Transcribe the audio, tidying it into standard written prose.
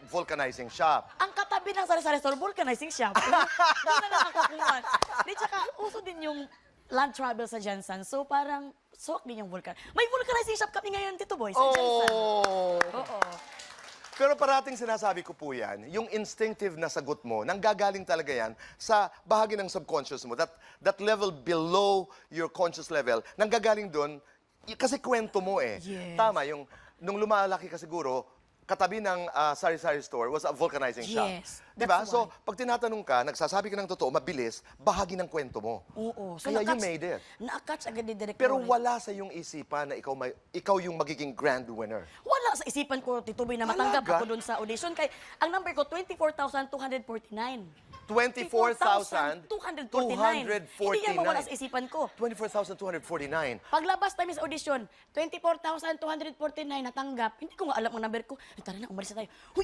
vulcanizing shop. Ang katabi ng sari-sari store, vulcanizing shop. Hindi na nakakakuman. Di, tsaka, uso din yung land travel sa Jensen. So, parang, suwak din yung vulcan. May vulcanizing shop kami ngayon, Tito Boy, sa Jensen. Oh! Oo. Pero parating sinasabi ko po yan, yung instinctive na sagot mo, nanggagaling talaga yan sa bahagi ng subconscious mo. That level below your conscious level, nanggagaling doon, kasi kwento mo eh. Yes. Tama, yung nung lumalaki ka siguro, katabi ng sari-sari store was a vulcanizing shop. Yes, Diba? that's So, why. pag tinatanong ka, nagsasabi ka ng totoo, mabilis, bahagi ng kwento mo. Oo. So, Kaya you made it. Na-catch agad ni Direk Pero Rory. wala sa iyong isipan na ikaw yung magiging grand winner. Wala sa isipan ko, Tito Boy, na matanggap Talaga? ako doon sa audition. Kay, ang number ko, 24,249. 24,249. 24,249. Hindi yan mawala sa isipan ko. 24,249. Paglabas tayo sa audition, 24,249 natanggap. Hindi ko nga alam ang number ko. Tara na, umalis na tayo. Huy,